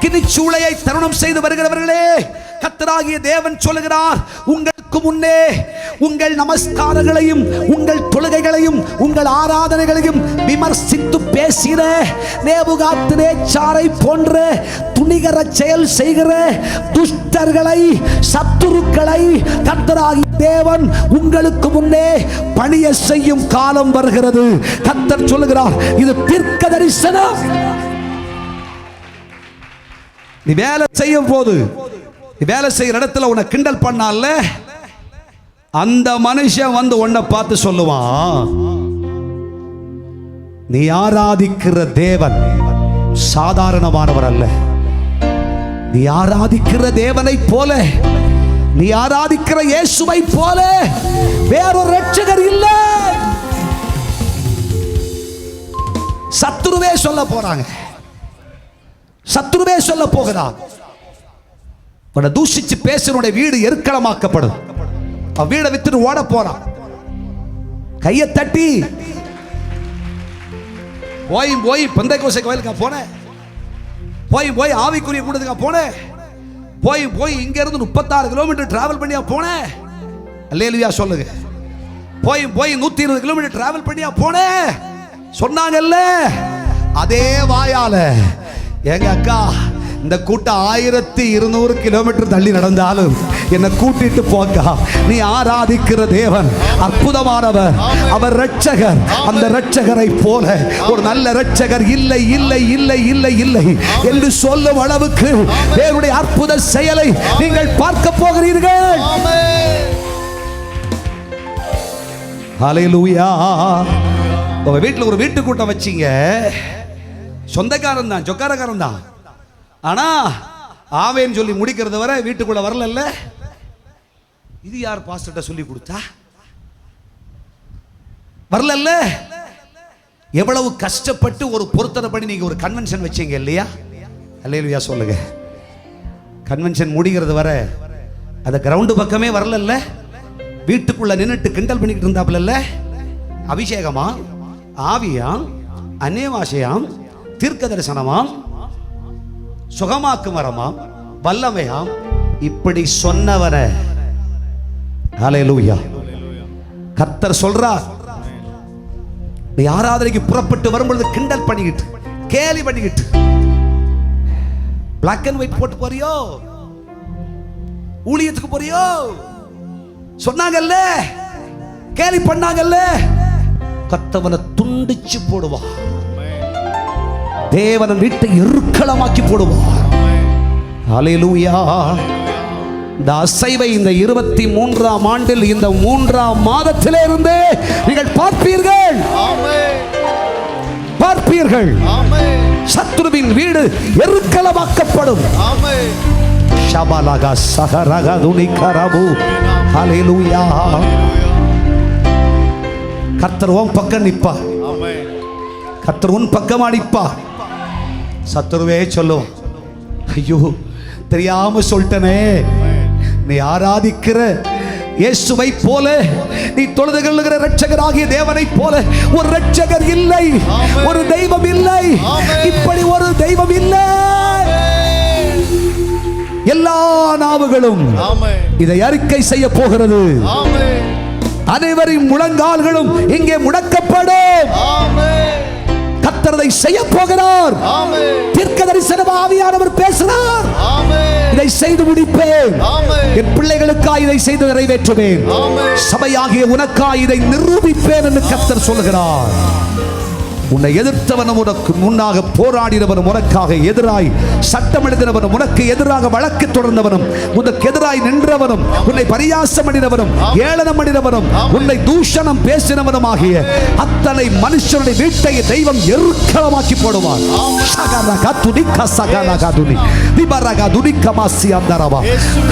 அக்கினி சூளையை தருணம் செய்து வருகிறவர்களே, கர்த்தராகிய தேவன் சொல்லுகிறார், உங்களுக்கு முன்னே உங்கள் நமஸ்காரங்களையும் உங்கள் தொழுகைகளையும் உங்கள் ஆராதனைகளையும் விமர்சித்து பேசின நேபுகாத்நேச்சாரை போன்ற துணிகர செயல் செய்கிற துஷ்டர்களை, சத்துருக்களை கர்த்தராகிய தேவன் உங்களுக்கு முன்னே பணிய செய்யும் காலம் வருகிறது. கர்த்தர் சொல்லுகிறார், இது தீர்க்க தரிசனம். நீ வேலை செய்யும் போது, நீ வேலை செய்யற இடத்துல உன்னை கிண்டல் பண்ணால, அந்த மனுஷன் வந்து உன்னை பார்த்து சொல்லுவான், நீ ஆராதிக்கிற தேவன் சாதாரணமானவர் அல்ல. நீ ஆராதிக்கிற தேவனை போல, நீ ஆராதிக்கிற இயேசுவை போல வேறொரு ரட்சகர் இல்லை. சத்துருவே சொல்ல போறாங்க, சத்துருவே சொல்ல போகிறான். உன்னை தூஷிச்சு பேசுறனுடைய வீடு எருக்களமாக்கப்படும். அவன் வீடை வித்துட்டு ஓட போறான். கையை தட்டி போய் பெந்தைக்கோசை கோயிலுக்கா போனேன், போய் ஆவிக்குரிய கூட்டத்துக்கா போனேன், போய் இங்க இருந்து 36 கிலோமீட்டர் டிராவல் பண்ணியா போனேன். அல்லேலூயா சொல்லுங்க. போய் 120 கிலோமீட்டர் டிராவல் பண்ணியா போனேன் சொன்னாங்கல்ல, அதே வாயால எங்க அக்கா இந்த கூட்டம் 1200 கிலோமீட்டர் தள்ளி நடந்தாலும் என்னை கூட்டிட்டு போங்க. நீ ஆராதிக்கிற தேவன் அற்புதமானவர், அவர் ரட்சகர். அந்த ரட்சகரை போல ஒரு நல்ல ரட்சகர் இல்லை இல்லை இல்லை இல்லை இல்லை என்று சொல்லும் அளவுக்கு தேவனுடைய அற்புத செயலை நீங்கள் பார்க்க போகிறீர்கள். ஹல்லேலூயா. உங்க வீட்டில் ஒரு வீட்டு கூட்டம் வச்சீங்க, சொந்தக்காரன் தான், சொக்காரக்காரன் தான். ஆனா ஆவேன்னு சொல்லி முடிக்கிறது வரை வீட்டுக்குள்ள வரல. இது யார் பாஸ்டர்ட்ட சொல்லி கொடுத்தா? வரல. எவ்வளவு கஷ்டப்பட்டு ஒரு பொருத்தனை பண்ணி நீங்க ஒரு கன்வென்ஷன் வச்சீங்க இல்லையா? அல்லேலூயா சொல்லுங்க. கன்வென்ஷன் முடிகிறது வரை அந்த கிரவுண்டு பக்கமே வரல. வீட்டுக்குள்ள நின்னுட்டு கிண்டல் பண்ணிக்கிட்டு இருந்தாப்புல. அபிஷேகமா, ஆவியாம், அநேவாசையாம், தீர்க்க தரிசனமாம், சுகமாக்கும் வரமாம், வல்லமையாம், இப்படி சொன்னவரை ஹல்லேலூயா கர்த்தர் சொல்றார். நீ ஆராதனைக்கு புறப்பட்டு வரும்பொழுது கிண்டல் பண்ணிக்கிட்டு, கேலி பண்ணிக்கிட்டு, பிளாக் அண்ட் ஒயிட் போட்டு போறியோ, ஊழியத்துக்கு போறியோ சொன்னாங்கல்ல, கேலி பண்ணாங்கல்ல, கர்த்தவனை துண்டிச்சு போடுவான். தேவன் வீட்டை எருக்களமாக்கி போடுவார். ஹல்லேலூயா. இந்த அசைவை இந்த 23ஆம் ஆண்டில் இந்த 3ஆம் மாதத்திலே இருந்து நீங்கள் பார்ப்பீர்கள். பார்ப்பீர்கள். சத்துருவின் வீடு எருக்களமாக்கப்படும். ஷபலக சஹரக துனிகரபு. ஹல்லேலூயா. கர்த்தர் உன் பக்கம் நிப்பார். கர்த்தர் உன் பக்கம் அடிப்பார். சத்துருவே சொல்லும், ஐயோ தெரியாம சொல்லிட்டனே, நீ ஆராதிக்கிற இயேசுவை போல, நீ தொழுது கொள்ளுகிற ரட்சகராகிய தேவனை போல ஒரு ரட்சகர் இல்லை, ஒரு தெய்வம் இல்லை, இப்படி ஒரு தெய்வம் இல்லை. எல்லா நாவுகளும் இதை அறிக்கை செய்ய போகிறது. அனைவரின் முழங்கால்களும் இங்கே முடக்கப்படும். கர்த்தர் செய்ய போகிறார். தீர்க்க தரிசன ஆவியானவர் பேசுகிறார். இதை செய்து முடிப்பேன். என் பிள்ளைகளுக்காக இதை செய்து நிறைவேற்றுவேன். சபையாகிய உனக்காக இதை நிரூபிப்பேன் என்று கர்த்தர் சொல்லுகிறார். உன்னை எதிர்த்தவனும் உனக்கு முன்னாக போராடினவனும் உனக்காக எதிராய் சட்டம் எழுதினவனும் உனக்கு எதிராக வழக்கு தொடர்ந்தவனும் உனக்கு எதிராய் நின்றவனும் உன்னை பரியாசம் பண்ணினவனும் ஏளனம் பண்ணினவனும் உன்னை தூஷணம் பேசினவனும் ஆகிய அத்தனை மனுஷனுடைய வீட்டை தெய்வம் எருக்களமாக்கி போடுவார்.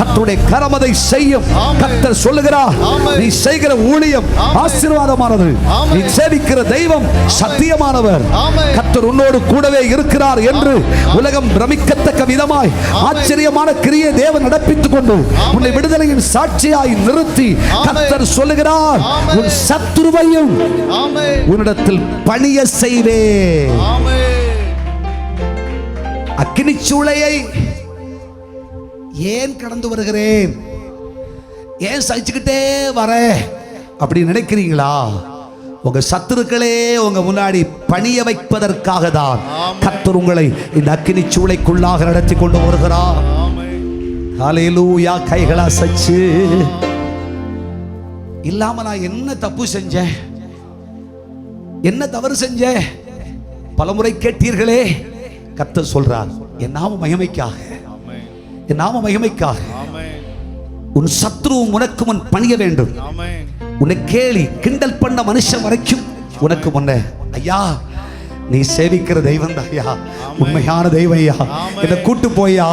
கர்த்தருடைய கரமதை செய்யும். கர்த்தர் சொல்லுகிறார், நீ செய்கிற ஊழியம் ஆசீர்வாதமானது. நீ சேவிக்கிற தெய்வம் சத்தியமானவர். கர்த்தர் உன்னோடு கூடவே இருக்கிறார் என்று உலகம் பிரமிக்கத்தக்க விதமாய் ஆச்சரியமான கிரியை தேவன் நடப்பித்துக் கொண்டு உன்னை விடுதலையின் சாட்சியாய் நிறுத்தி கர்த்தர் சொல்லுகிறார், உன் சத்துருவையும் உன்னிடத்தில் பணிய செய்வே. அக்கினிச்சூளையை ஏன் கடந்து வருகிறேன், ஏன் சகிச்சுக்கிட்டே வர அப்படி நினைக்கிறீங்களா? உங்க சத்துருக்களே உங்க முன்னாடி பணிய வைப்பதற்காக தான் கர்த்தர் உங்களை இந்த அக்கினிச்சூளைக்குள்ளாக நடத்தி கொண்டு வருகிறார். ஹல்லேலூயா. கைகளா சச்சு இல்லாம நான் என்ன தப்பு செஞ்சேன், என்ன தவறு செஞ்சேன்? பலமுறை கேட்டீர்களே. கர்த்தர் சொல்றார், என் நாம மகிமைக்காக, என் நாம மகிமைக்காக உன் சத்ருவும் உனக்கு முன் பணிய வேண்டும். உன்னை கேலி கிண்டல் பண்ண மனுஷன் வரைக்கும் உனக்கு முன்ன, ஐயா நீ சேவிக்கிற தெய்வம் தான் ஐயா, உண்மையான தெய்வம் ஐயா, என்னை கூட்டு போயா,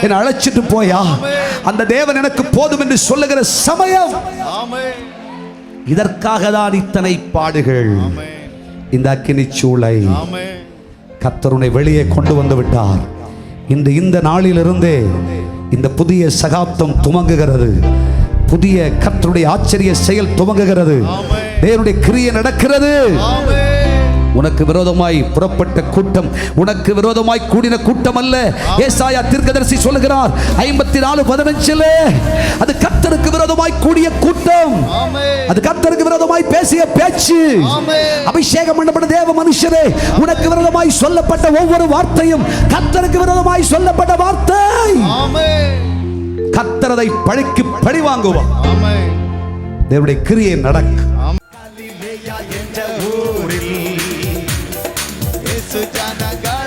என்னை அழைச்சிட்டு போயா, அந்த தேவன் எனக்கு போதும் என்று சொல்லுகிற சமயம். இதற்காக தான் இத்தனை பாடுகள். இந்த அக்கினிச்சூளை கர்த்தர் உன்னை வெளியே கொண்டு வந்து விட்டார். இந்த நாளிலிருந்தே இந்த புதிய சகாப்தம் துவங்குகிறது. புதிய கர்த்தருடைய ஆச்சரிய செயல் துவங்குகிறது. தேவனுடைய கிரியை நடக்கிறது. உனக்கு விரோதமாய் புறப்பட்ட கூட்டம் உனக்கு விரோதமாய் கூடின கூட்டம் அல்ல. ஏசாயா தீர்க்கதரிசி சொல்லுகிறார் 54:15 அது கர்த்தருக்கு விரோதமாய் கூடிய கூட்டம். அது கர்த்தருக்கு விரோதமாய் பேசிய பேச்சு. அபிஷேகம் பண்ணப்பட்ட தேவ மனுஷரே, உனக்கு விரோதமாய் சொல்லப்பட்ட ஒவ்வொரு வார்த்தையும் கர்த்தருக்கு விரோதமாய் சொல்லப்பட்ட வார்த்தை. கர்த்தர் அதை பழிக்கு பழி வாங்குவார். தேவனுடைய கிரியை நடக்கும். Sujanagara